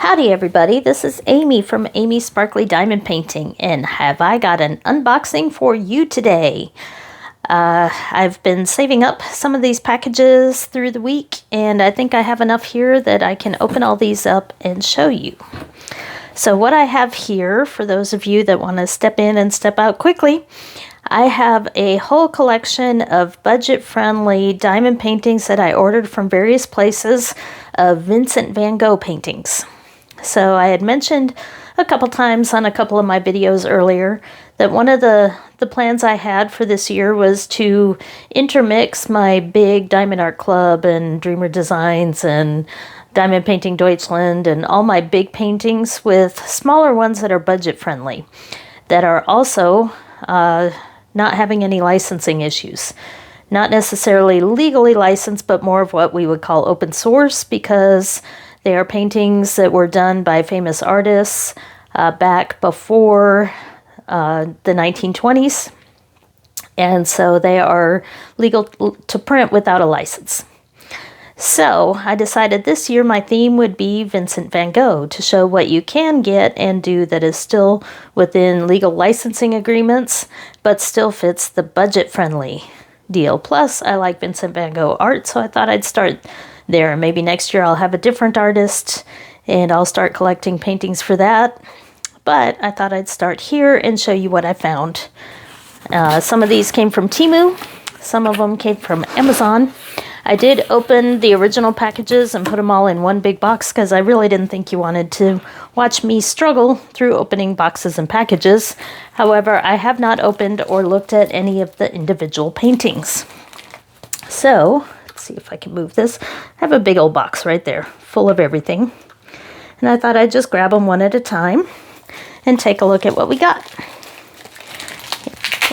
Howdy everybody, this is Amy from Amy's Sparkly Diamond Painting, and have I got an unboxing for you today. I've been saving up some of these packages through the week, and I think I have enough here that I can open all these up and show you. So what I have here, for those of you that want to step in and step out quickly, I have a whole collection of budget-friendly diamond paintings that I ordered from various places of Vincent van Gogh paintings. So I had mentioned a couple times on a couple of my videos earlier that one of the plans I had for this year was to intermix my big Diamond Art Club and Dreamer Designs and Diamond Painting Deutschland and all my big paintings with smaller ones that are budget-friendly, that are also not having any licensing issues. Not necessarily legally licensed, but more of what we would call open source, because they are paintings that were done by famous artists back before the 1920s. And so they are legal to print without a license. So I decided this year my theme would be Vincent van Gogh, to show what you can get and do that is still within legal licensing agreements, but still fits the budget-friendly deal. Plus, I like Vincent van Gogh art, so I thought I'd start there. Maybe next year I'll have a different artist and I'll start collecting paintings for that. But I thought I'd start here and show you what I found. Some of these came from Temu. Some of them came from Amazon. I did open the original packages and put them all in one big box because I really didn't think you wanted to watch me struggle through opening boxes and packages. However, I have not opened or looked at any of the individual paintings. So, let's see if I can move this. I have a big old box right there full of everything. And I thought I'd just grab them one at a time and take a look at what we got.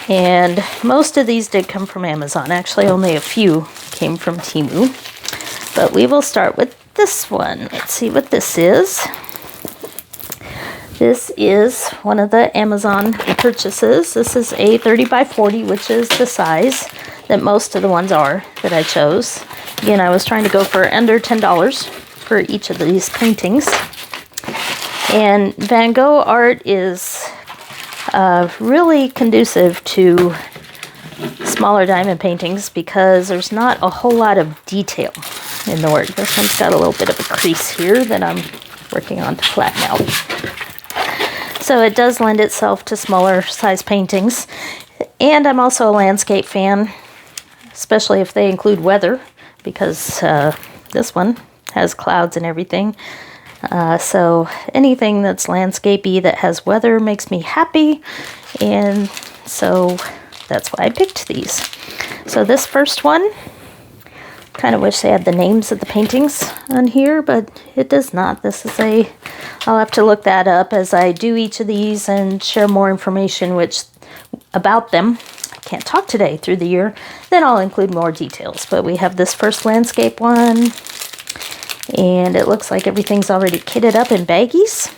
And most of these did come from Amazon. Actually, only a few came from Temu. But we will start with this one. Let's see what this is. This is one of the Amazon purchases. This is a 30 by 40, which is the size that most of the ones are that I chose. Again, I was trying to go for under $10 for each of these paintings. And Van Gogh art is really conducive to smaller diamond paintings because there's not a whole lot of detail in the work. This one's got a little bit of a crease here that I'm working on to flatten out. So it does lend itself to smaller size paintings. And I'm also a landscape fan, especially if they include weather, because this one has clouds and everything. So anything that's landscapey that has weather makes me happy, and so that's why I picked these. So this first one, kind of wish they had the names of the paintings on here, but it does not. This is I'll have to look that up as I do each of these and share more information about them. I can't talk today through the year, then I'll include more details. But we have this first landscape one, and it looks like everything's already kitted up in baggies.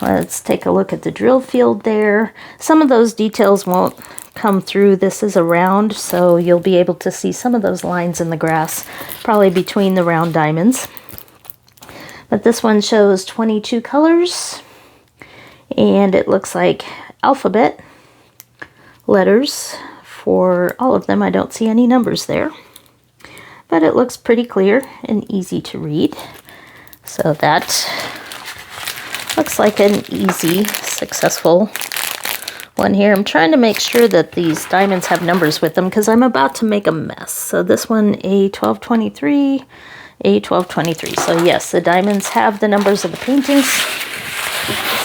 Let's take a look at the drill field there. Some of those details won't come through. This is a round, so you'll be able to see some of those lines in the grass, probably between the round diamonds. But this one shows 22 colors, and it looks like alphabet letters for all of them. I don't see any numbers there, but it looks pretty clear and easy to read. So that looks like an easy, successful one here. I'm trying to make sure that these diamonds have numbers with them because I'm about to make a mess. So this one, A1223, A1223. So yes, the diamonds have the numbers of the paintings,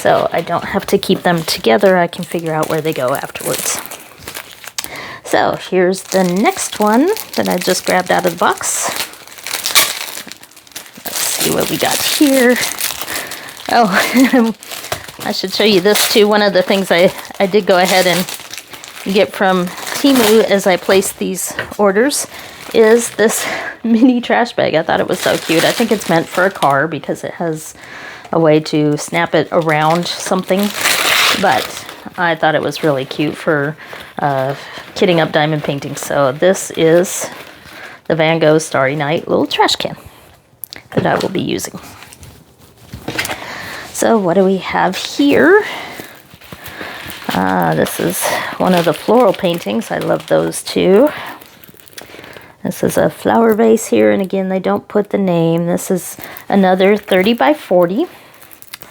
so I don't have to keep them together. I can figure out where they go afterwards. So here's the next one that I just grabbed out of the box. Let's see what we got here. Oh, I should show you this too. One of the things I did go ahead and get from Temu as I placed these orders is this mini trash bag. I thought it was so cute. I think it's meant for a car because it has a way to snap it around something. But I thought it was really cute for kitting up diamond paintings. So this is the Van Gogh Starry Night little trash can that I will be using. So what do we have here? This is one of the floral paintings. I love those too. This is a flower vase here, and again, they don't put the name. This is another 30 by 40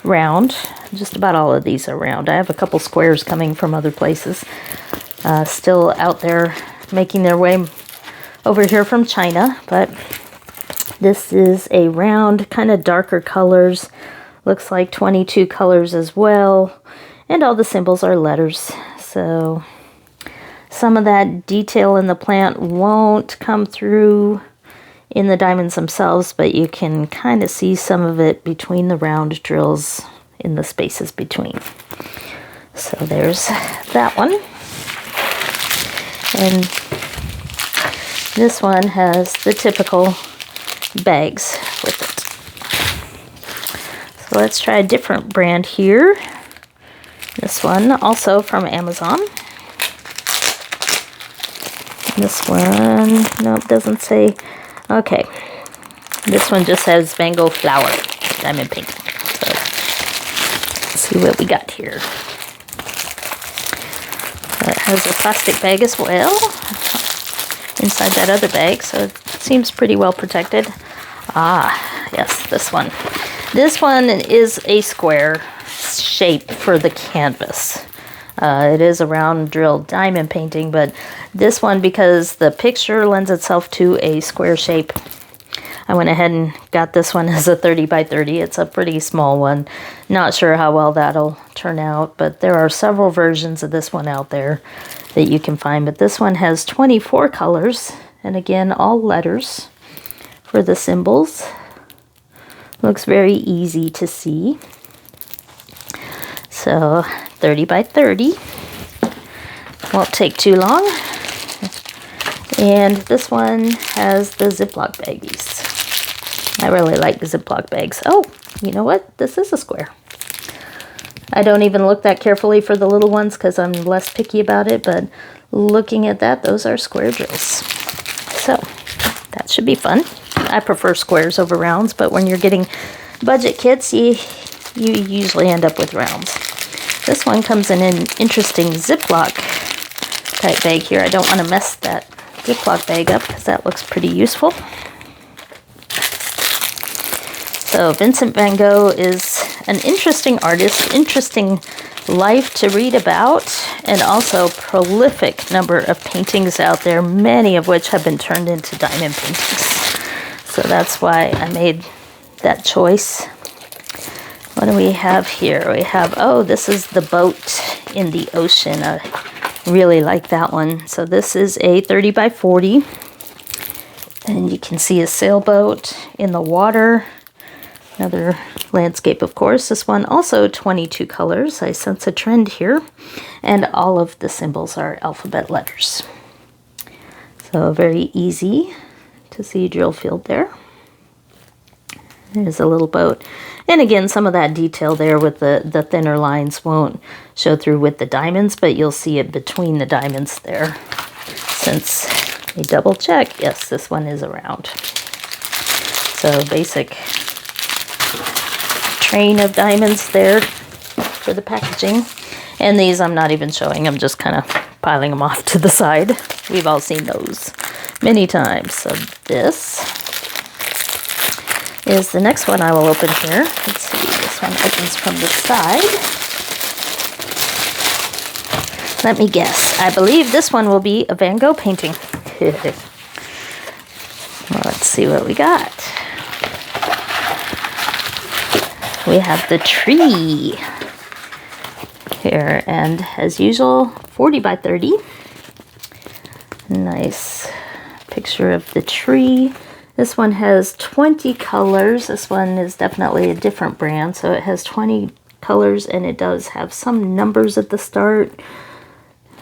round. Just about all of these are round. I have a couple squares coming from other places. Still out there making their way over here from China, but this is a round, kind of darker colors. Looks like 22 colors as well. And all the symbols are letters. So some of that detail in the plant won't come through in the diamonds themselves, but you can kind of see some of it between the round drills in the spaces between. So there's that one. And this one has the typical bags with it. So let's try a different brand here. This one also from Amazon. This one, nope, doesn't say. Okay, this one just says Van Gogh Flower diamond painting. So let's see what we got here. It has a plastic bag as well inside that other bag, so it seems pretty well protected. Ah, yes, this one. This one is a square shape for the canvas. It is a round drilled diamond painting, but this one, because the picture lends itself to a square shape, I went ahead and got this one as a 30 by 30. It's a pretty small one. Not sure how well that'll turn out, but there are several versions of this one out there that you can find. But this one has 24 colors, and again, all letters for the symbols. Looks very easy to see. So 30 by 30. Won't take too long. And this one has the Ziploc baggies. I really like the Ziploc bags. Oh, you know what? This is a square. I don't even look that carefully for the little ones because I'm less picky about it, but looking at that, those are square drills. So that should be fun. I prefer squares over rounds, but when you're getting budget kits, you usually end up with rounds. This one comes in an interesting Ziploc type bag here. I don't want to mess that Ziploc bag up because that looks pretty useful. So Vincent van Gogh is an interesting artist, interesting life to read about, and also prolific number of paintings out there, many of which have been turned into diamond paintings. So that's why I made that choice. What do we have here? We have, oh, this is the boat in the ocean. I really like that one. So this is a 30 by 40. And you can see a sailboat in the water. Another landscape, of course. This one also 22 colors. I sense a trend here. And all of the symbols are alphabet letters. So very easy to see drill field there. There's a little boat. And again, some of that detail there with the thinner lines won't show through with the diamonds, but you'll see it between the diamonds there. Since we double check, yes, this one is a round. So basic train of diamonds there for the packaging. And these I'm not even showing, I'm just kind of piling them off to the side. We've all seen those many times. So this is the next one I will open here. Let's see, this one opens from the side. Let me guess. I believe this one will be a Van Gogh painting. Well, let's see what we got. We have the tree here, and as usual, 40 by 30. Nice picture of the tree. This one has 20 colors. This one is definitely a different brand, so it has 20 colors, and it does have some numbers at the start.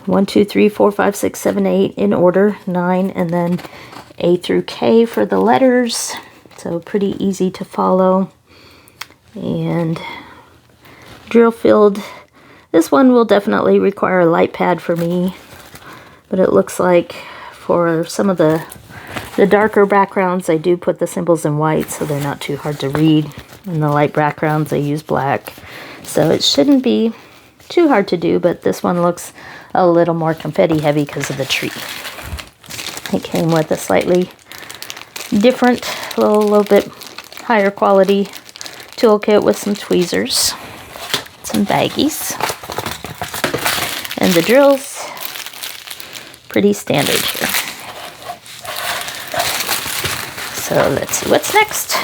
1, 2, 3, 4, 5, 6, 7, 8 in order, 9, and then A through K for the letters. So pretty easy to follow. And drill field. This one will definitely require a light pad for me, but it looks like for some of the darker backgrounds, I do put the symbols in white so they're not too hard to read. In the light backgrounds, I use black. So it shouldn't be too hard to do, but this one looks a little more confetti heavy because of the tree. It came with a slightly different, a little bit higher quality toolkit with some tweezers, some baggies, and the drills, pretty standard here. So let's see what's next.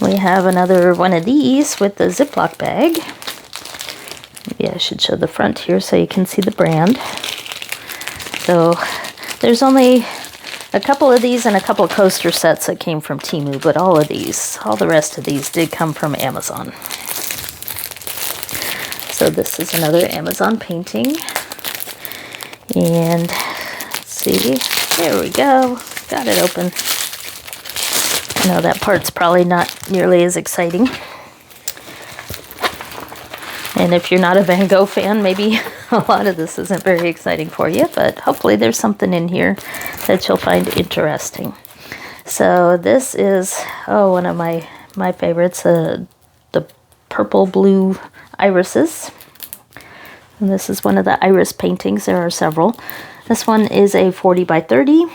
We have another one of these with the Ziploc bag. Maybe I should show the front here so you can see the brand. So there's only a couple of these and a couple of coaster sets that came from Temu, but all the rest of these did come from Amazon. So this is another Amazon painting. And let's see, there we go. Got it open. I know that part's probably not nearly as exciting. And if you're not a Van Gogh fan, maybe a lot of this isn't very exciting for you, but hopefully there's something in here that you'll find interesting. So this is, one of my favorites, the purple blue irises. And this is one of the iris paintings. There are several. This one is a 40 by 30,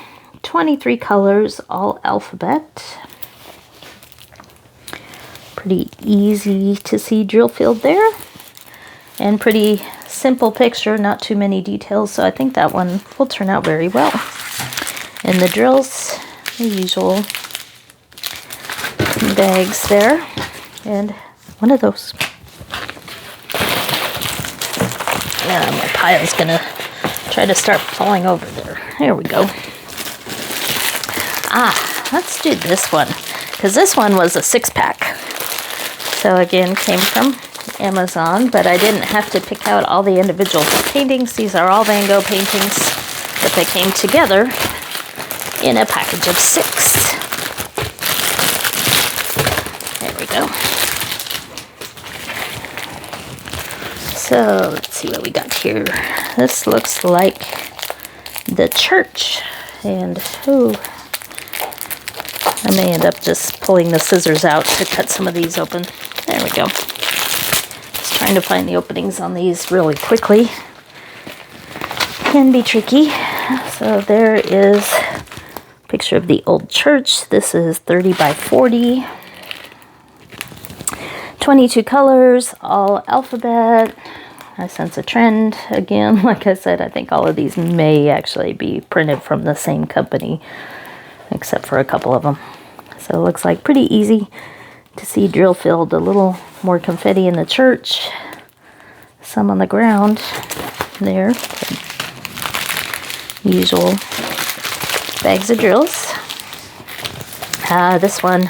23 colors, all alphabet. Pretty easy to see drill field there. And pretty simple picture, not too many details, so I think that one will turn out very well. And the drills, the usual bags there, and one of those. My pile's gonna try to start falling over there. There we go. Let's do this one, because this one was a 6-pack. So again, came from Amazon, but I didn't have to pick out all the individual paintings. These are all Van Gogh paintings, but they came together in a package of 6. There we go. So let's see what we got here. This looks like the church, and I may end up just pulling the scissors out to cut some of these open. There we go. Just trying to find the openings on these really quickly. Can be tricky. So there is a picture of the old church. This is 30 by 40. 22 colors, all alphabet. I sense a trend. Again, like I said, I think all of these may actually be printed from the same company, except for a couple of them. So it looks like pretty easy to see drill filled. A little more confetti in the church, some on the ground there. Usual bags of drills. This one,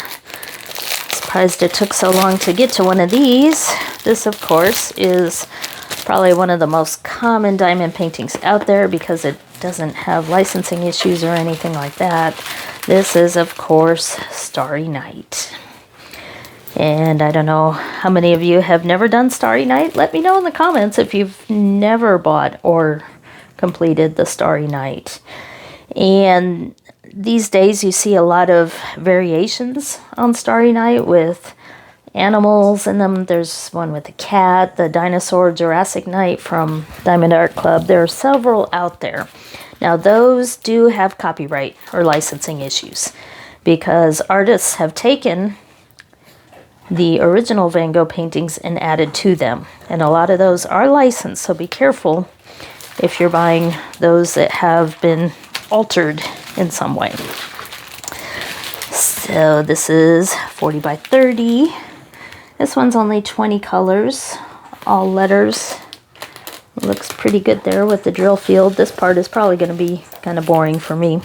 surprised it took so long to get to one of these. This, of course, is probably one of the most common diamond paintings out there because it doesn't have licensing issues or anything like that. This is, of course, Starry Night. And I don't know how many of you have never done Starry Night. Let me know in the comments if you've never bought or completed the Starry Night. And these days you see a lot of variations on Starry Night with animals in them. There's one with a cat, the dinosaur Jurassic Night from Diamond Art Club. There are several out there. Now those do have copyright or licensing issues because artists have taken the original Van Gogh paintings and added to them. And a lot of those are licensed, so be careful if you're buying those that have been altered in some way. So this is 40 by 30. This one's only 20 colors, all letters. Looks pretty good there with the drill field. This part is probably going to be kind of boring for me.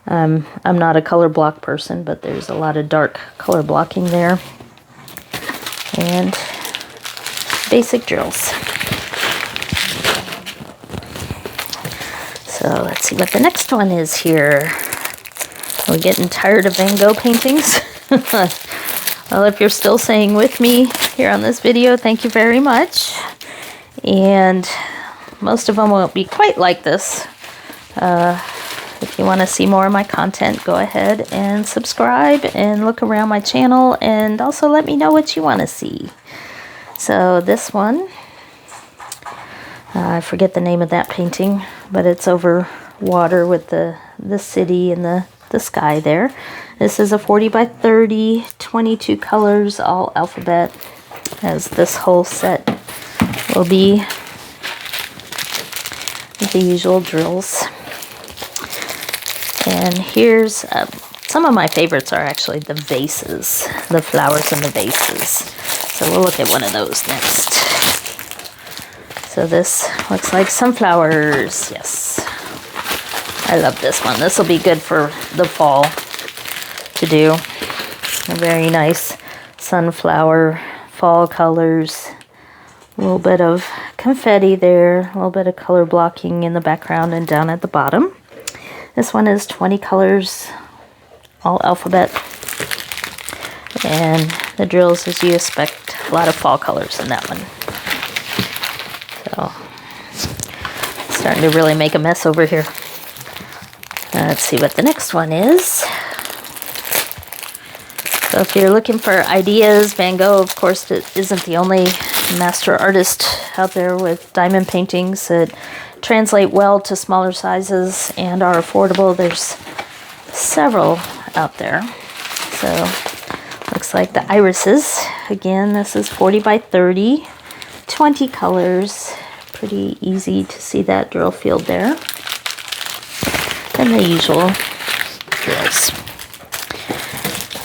I'm not a color block person, but there's a lot of dark color blocking there. And basic drills. So let's see what the next one is here. Are we getting tired of Van Gogh paintings? Well, if you're still staying with me here on this video, thank you very much. And most of them won't be quite like this. if you want to see more of my content, go ahead and subscribe and look around my channel, and also let me know what you want to see. So this one, I forget the name of that painting, but it's over water with the city and the sky there. This is a 40 by 30, 22 colors, all alphabet, as this whole set will be, with the usual drills. And here's some of my favorites are actually the vases, the flowers in the vases. So we'll look at one of those next. So this looks like sunflowers. Yes, I love this one. This will be good for the fall to do. A very nice sunflower, fall colors. A little bit of confetti there, a little bit of color blocking in the background and down at the bottom. This one is 20 colors, all alphabet. And the drills, as you expect, a lot of fall colors in that one. So, starting to really make a mess over here. Let's see what the next one is. So if you're looking for ideas, Van Gogh, of course, isn't the only master artist out there with diamond paintings that translate well to smaller sizes and are affordable. There's several out there. So looks like the irises. Again, this is 40 by 30, 20 colors. Pretty easy to see that drill field there. And the usual drills.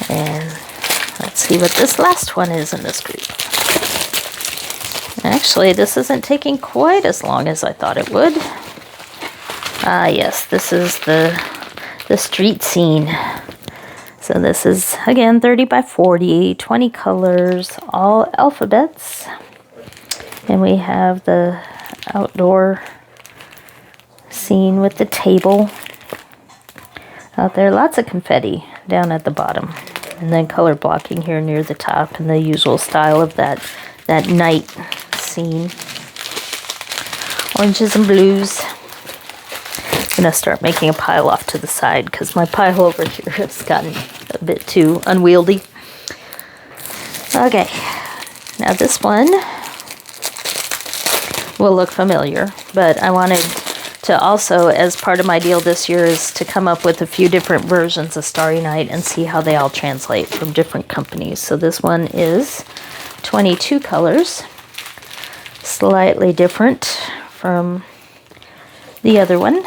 And let's see what this last one is in this group. Actually, this isn't taking quite as long as I thought it would. Ah, yes, this is the street scene. So this is, again, 30 by 40, 20 colors, all alphabets. And we have the outdoor scene with the table out there. Lots of confetti down at the bottom. And then color blocking here near the top, and the usual style of that night scene. Oranges and blues. I'm going to start making a pile off to the side because my pile over here has gotten a bit too unwieldy. Okay, now this one will look familiar, but I wanted to also, as part of my deal this year, is to come up with a few different versions of Starry Night and see how they all translate from different companies. So this one is 22 colors, slightly different from the other one.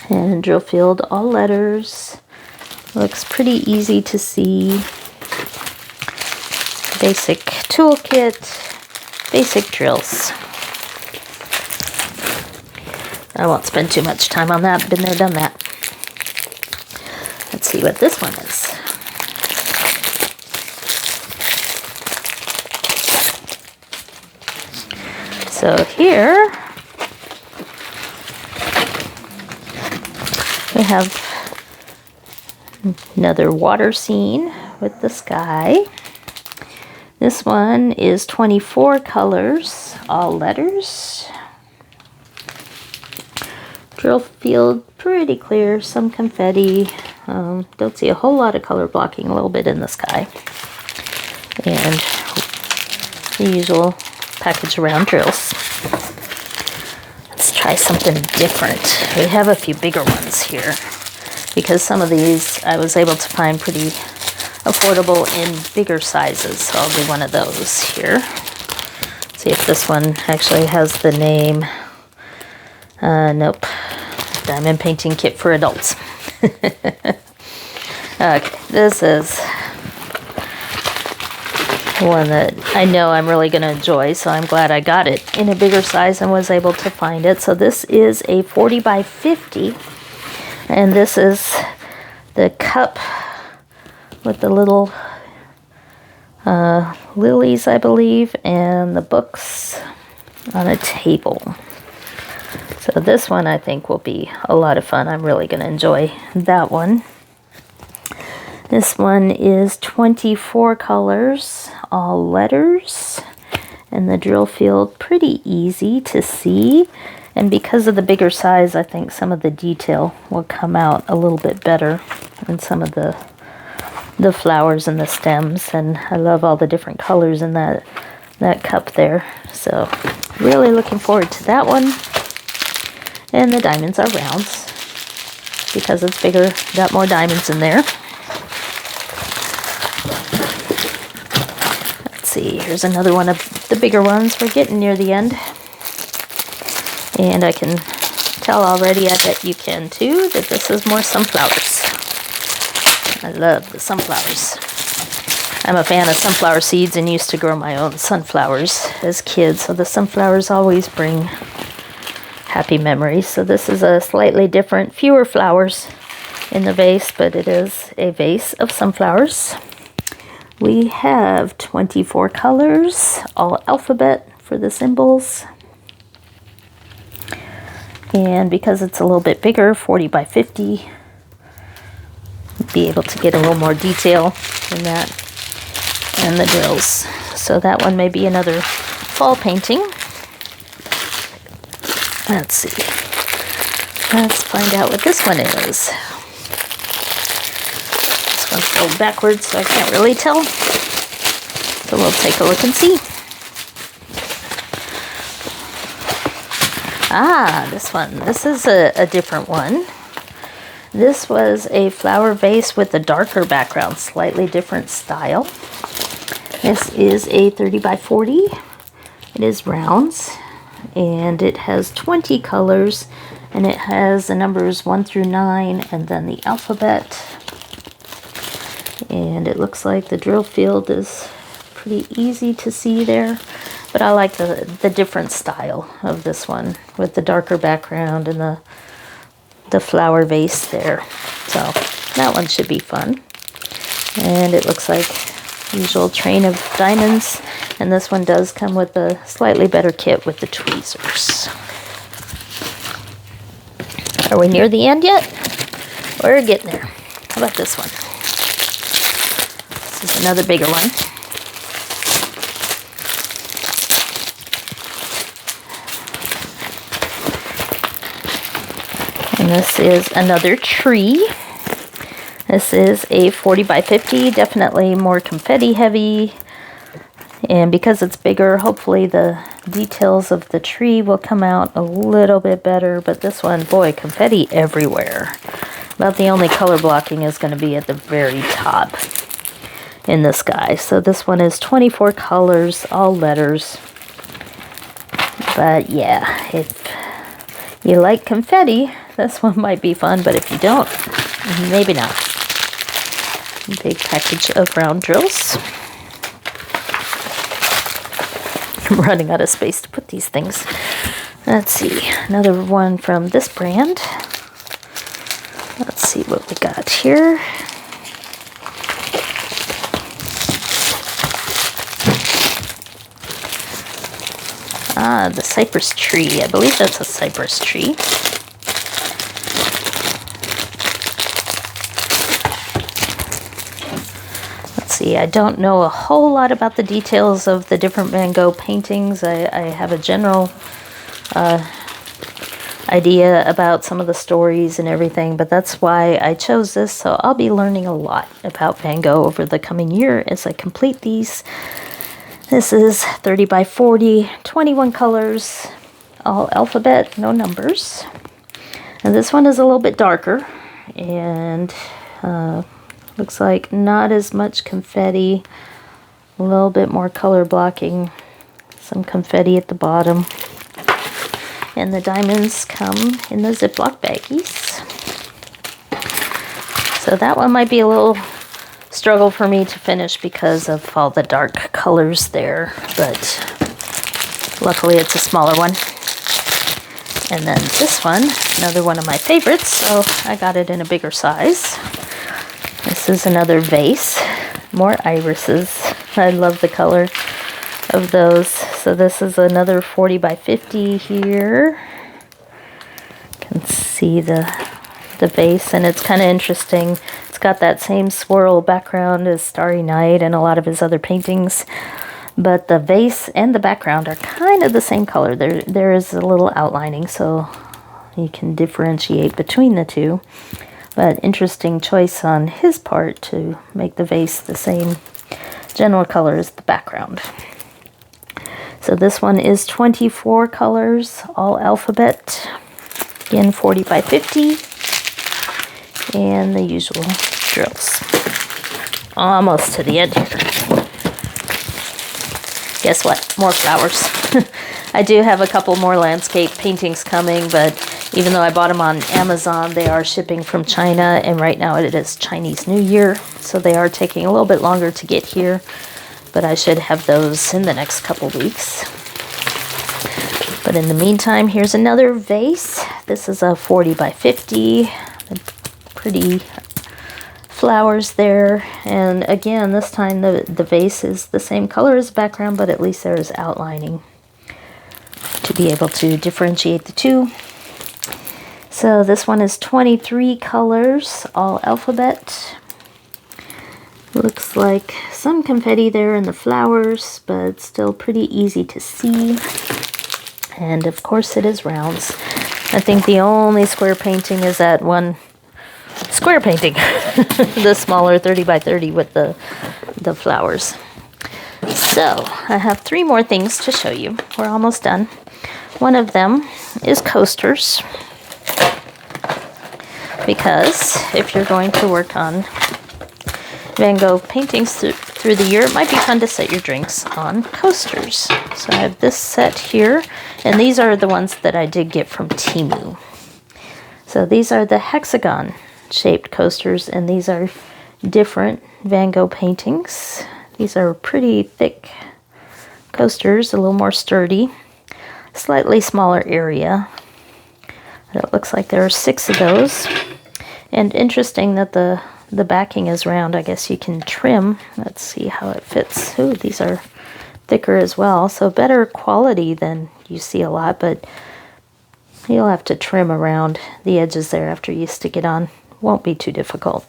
And drill field, all letters. Looks pretty easy to see. Basic toolkit, basic drills. I won't spend too much time on that. Been there, done that. Let's see what this one is. So here we have another water scene with the sky. This one is 24 colors, all letters. Drill field, pretty clear, some confetti. Don't see a whole lot of color blocking, a little bit in the sky. And the usual package around drills. Let's try something different. We have a few bigger ones here because some of these I was able to find pretty affordable in bigger sizes. So I'll do one of those here. See if this one actually has the name. Nope. Diamond painting kit for adults. Okay, this is one that I know I'm really going to enjoy, so I'm glad I got it in a bigger size and was able to find it. So this is a 40 by 50, and this is the cup with the little lilies, I believe, and the books on a table. So this one I think will be a lot of fun. I'm really going to enjoy that one. This one is 24 colors, all letters, and the drill field pretty easy to see. And because of the bigger size, I think some of the detail will come out a little bit better in some of the flowers and the stems. And I love all the different colors in that cup there. So really looking forward to that one. And the diamonds are rounds. Because it's bigger, got more diamonds in there. Let's see, here's another one of the bigger ones. We're getting near the end. And I can tell already, I bet you can too, that this is more sunflowers. I love the sunflowers. I'm a fan of sunflower seeds and used to grow my own sunflowers as kids, so the sunflowers always bring happy memories. So this is a slightly different, fewer flowers in the vase, but it is a vase of sunflowers. We have 24 colors, all alphabet for the symbols. And because it's a little bit bigger, 40 by 50, be able to get a little more detail in that, and the drills. So that one may be another fall painting. Let's see. Let's find out what this one is. This one's rolled backwards, so I can't really tell. So we'll take a look and see. Ah, this one. This is a different one. This was a flower vase with a darker background, slightly different style. This is a 30 by 40. It is rounds, and it has 20 colors, and it has the numbers 1 through 9, and then the alphabet. And it looks like the drill field is pretty easy to see there. But I like the different style of this one with the darker background and the flower vase there. So that one should be fun. And it looks like usual train of diamonds. And this one does come with a slightly better kit with the tweezers. Are we near the end yet? We're getting there. How about this one? This is another bigger one. And this is another tree. This is a 40 by 50, definitely more confetti heavy. And because it's bigger, hopefully the details of the tree will come out a little bit better. But this one, boy, confetti everywhere. About the only color blocking is going to be at the very top in the sky. So this one is 24 colors, all letters. But yeah, if you like confetti, this one might be fun, but if you don't, maybe not. Big package of round drills. I'm running out of space to put these things. Let's see, another one from this brand. Let's see what we got here. Ah, the cypress tree. I believe that's a cypress tree. See, I don't know a whole lot about the details of the different Van Gogh paintings. I have a general idea about some of the stories and everything, but that's why I chose this. So I'll be learning a lot about Van Gogh over the coming year as I complete these. This is 30 by 40, 21 colors, all alphabet, no numbers. And this one is a little bit darker, and looks like not as much confetti, a little bit more color blocking, some confetti at the bottom. And the diamonds come in the Ziploc baggies. So that one might be a little struggle for me to finish because of all the dark colors there, but luckily it's a smaller one. And then this one, another one of my favorites, so I got it in a bigger size. This is another vase, more irises. I love the color of those. So this is another 40 by 50 here. You can see the vase, and it's kind of interesting. It's got that same swirl background as Starry Night and a lot of his other paintings. But the vase and the background are kind of the same color. There is a little outlining, so you can differentiate between the two. But interesting choice on his part to make the vase the same general color as the background. So this one is 24 colors, all alphabet. Again, 40 by 50. And the usual drills. Almost to the end here. Guess what? More flowers. I do have a couple more landscape paintings coming, but even though I bought them on Amazon, they are shipping from China, and right now it is Chinese New Year, so they are taking a little bit longer to get here, but I should have those in the next couple weeks. But in the meantime, here's another vase. This is a 40 by 50. Pretty flowers there, and again, this time the vase is the same color as the background, but at least there is outlining to be able to differentiate the two. So this one is 23 colors, all alphabet. Looks like some confetti there in the flowers, but still pretty easy to see. And of course it is rounds. I think the only square painting is that one square painting, the smaller 30 by 30 with the flowers. So I have 3 more things to show you. We're almost done. One of them is coasters, because if you're going to work on Van Gogh paintings through the year, it might be fun to set your drinks on coasters. So I have this set here, and these are the ones that I did get from Temu. So these are the hexagon shaped coasters, and these are different Van Gogh paintings. These are pretty thick coasters, a little more sturdy, slightly smaller area. It looks like there are 6 of those, and interesting that the backing is round. I guess you can trim. Let's see how it fits. Ooh, these are thicker as well, so better quality than you see a lot, but you'll have to trim around the edges there after you stick it on. Won't be too difficult.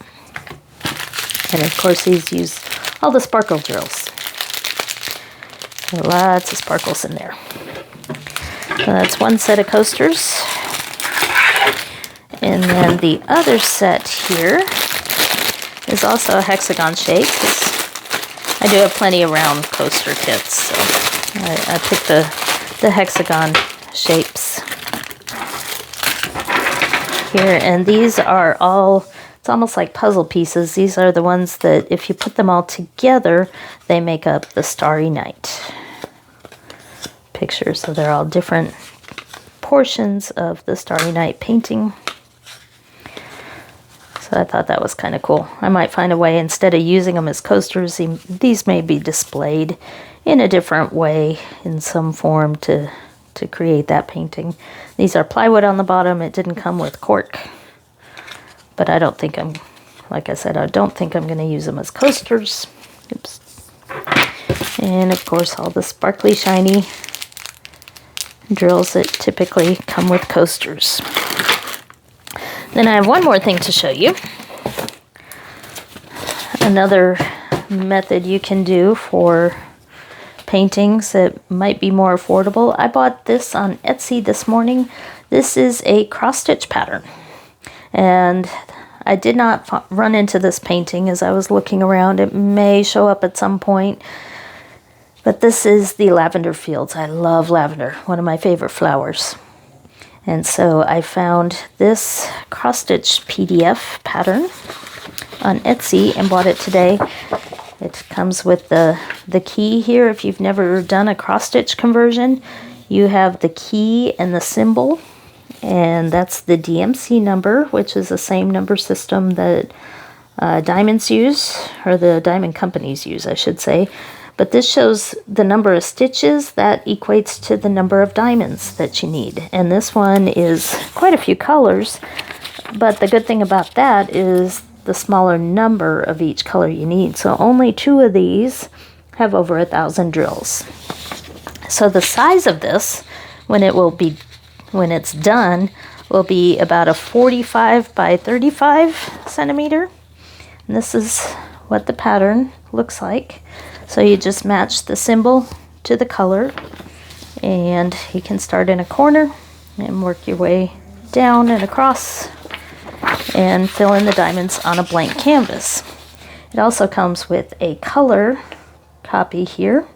And of course these use all the sparkle drills. Lots of sparkles in there. So that's one set of coasters. And then the other set here is also a hexagon shape. I do have plenty of round coaster kits, so I picked the hexagon shapes here, and these are all, it's almost like puzzle pieces. These are the ones that if you put them all together, they make up the Starry Night picture. So they're all different portions of the Starry Night painting. So I thought that was kind of cool. I might find a way, instead of using them as coasters, these may be displayed in a different way, in some form, to create that painting. These are plywood on the bottom. It didn't come with cork, but I don't think like I said, I don't think I'm going to use them as coasters. Oops. And of course all the sparkly shiny drills that typically come with coasters. Then I have one more thing to show you. Another method you can do for paintings that might be more affordable. I bought this on Etsy this morning. This is a cross-stitch pattern, and I did not run into this painting as I was looking around. It may show up at some point, but this is the lavender fields. I love lavender, one of my favorite flowers. And so I found this cross-stitch PDF pattern on Etsy and bought it today. It comes with the key here. If you've never done a cross-stitch conversion, you have the key and the symbol, and that's the DMC number, which is the same number system that diamonds use, or the diamond companies use, I should say. But this shows the number of stitches that equates to the number of diamonds that you need. And this one is quite a few colors, but the good thing about that is the smaller number of each color you need. So only 2 of these have over 1,000 drills. So the size of this, when it's done, will be about a 45 by 35 centimeter. And this is what the pattern looks like. So you just match the symbol to the color, and you can start in a corner and work your way down and across and fill in the diamonds on a blank canvas. It also comes with a color copy here,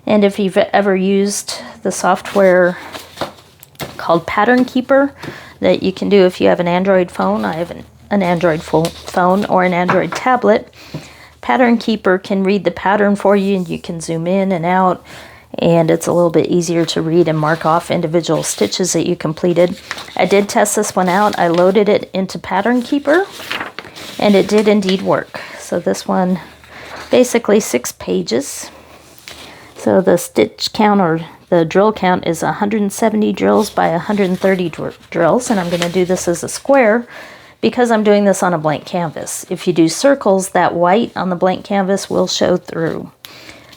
and if you've ever used the software called Pattern Keeper that you can do if you have an Android phone, I have an Android phone or an Android tablet, Pattern Keeper can read the pattern for you, and you can zoom in and out, and it's a little bit easier to read and mark off individual stitches that you completed. I did test this one out. I loaded it into Pattern Keeper, and it did indeed work. So this one, basically 6 pages. So the stitch count, or the drill count, is 170 drills by 130 drills, and I'm going to do this as a square because I'm doing this on a blank canvas. If you do circles, that white on the blank canvas will show through.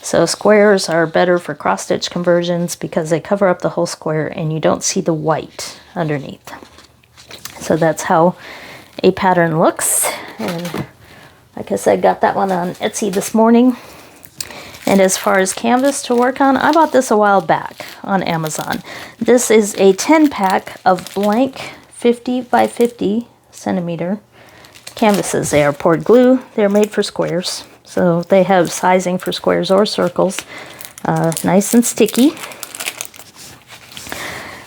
So squares are better for cross-stitch conversions because they cover up the whole square and you don't see the white underneath. So that's how a pattern looks. And like I said, got that one on Etsy this morning. And as far as canvas to work on, I bought this a while back on Amazon. This is a 10-pack of blank 50 by 50 centimeter canvases. They are poured glue. They're made for squares. So they have sizing for squares or circles. Nice and sticky.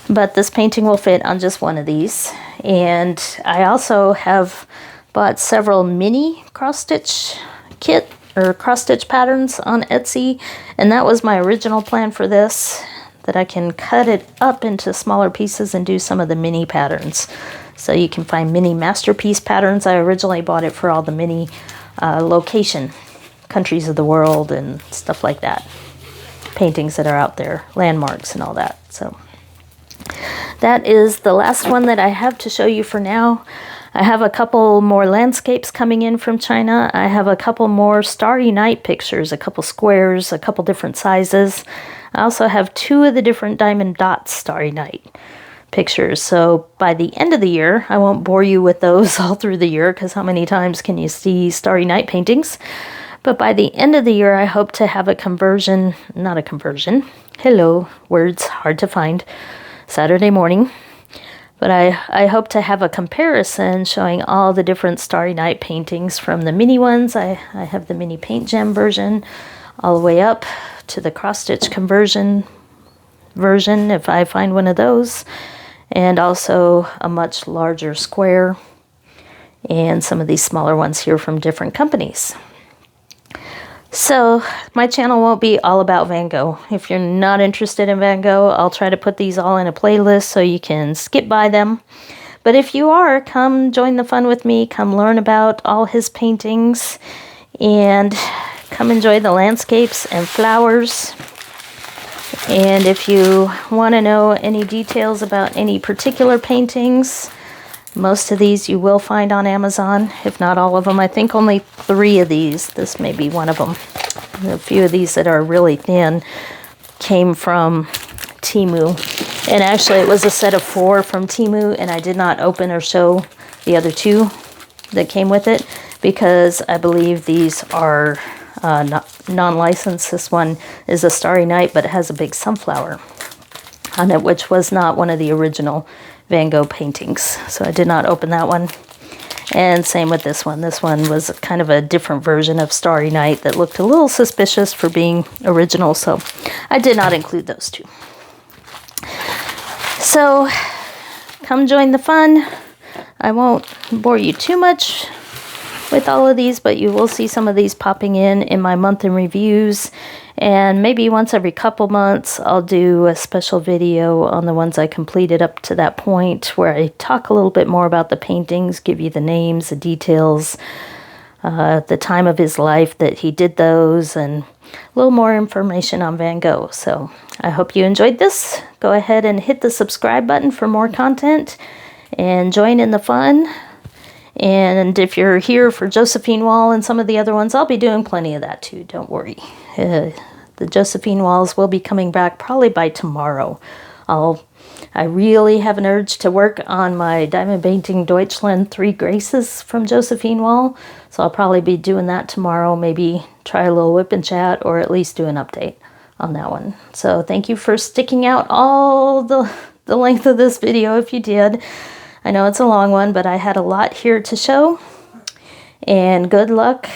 But this painting will fit on just one of these. And I also have bought several mini cross-stitch kit or cross-stitch patterns on Etsy. And that was my original plan for this, that I can cut it up into smaller pieces and do some of the mini patterns. So you can find mini masterpiece patterns. I originally bought it for all the mini location, countries of the world and stuff like that. Paintings that are out there, landmarks and all that. So that is the last one that I have to show you for now. I have a couple more landscapes coming in from China. I have a couple more Starry Night pictures, a couple squares, a couple different sizes. I also have 2 of the different diamond dots Starry Night pictures. So by the end of the year, I won't bore you with those all through the year because how many times can you see Starry Night paintings? But by the end of the year, I hope to have a conversion, not a conversion. Hello, words hard to find. Saturday morning. But I hope to have a comparison showing all the different Starry Night paintings from the mini ones. I have the mini paint gem version all the way up to the cross-stitch conversion version if I find one of those. And also a much larger square and some of these smaller ones here from different companies. So my channel won't be all about Van Gogh. If you're not interested in Van Gogh, I'll try to put these all in a playlist so you can skip by them. But if you are, come join the fun with me. Come learn about all his paintings and come enjoy the landscapes and flowers. And if you want to know any details about any particular paintings, most of these you will find on Amazon, if not all of them. I think only 3 of these, this may be one of them. A few of these that are really thin came from Temu. And actually it was a set of 4 from Temu, and I did not open or show the other 2 that came with it because I believe these are non-licensed. This one is a Starry Night, but it has a big sunflower on it, which was not one of the original Van Gogh paintings. So I did not open that one. And same with this one. This one was kind of a different version of Starry Night that looked a little suspicious for being original, so I did not include those 2. So come join the fun. I won't bore you too much with all of these, but you will see some of these popping in my month in reviews. And maybe once every couple months, I'll do a special video on the ones I completed up to that point where I talk a little bit more about the paintings, give you the names, the details, the time of his life that he did those, and a little more information on Van Gogh. So I hope you enjoyed this. Go ahead and hit the subscribe button for more content and join in the fun. And if you're here for Josephine Wall and some of the other ones, I'll be doing plenty of that too. Don't worry. The Josephine Walls will be coming back probably by tomorrow. I'll I really have an urge to work on my diamond painting Deutschland 3 Graces from Josephine wall. So I'll probably be doing that tomorrow. Maybe try a little whip and chat, or at least do an update on that one. So thank you for sticking out all the length of this video if you did. I know it's a long one, but I had a lot here to show. And good luck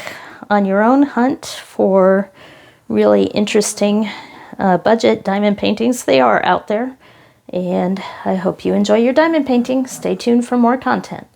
on your own hunt for really interesting budget diamond paintings. They are out there. And I hope you enjoy your diamond painting. Stay tuned for more content.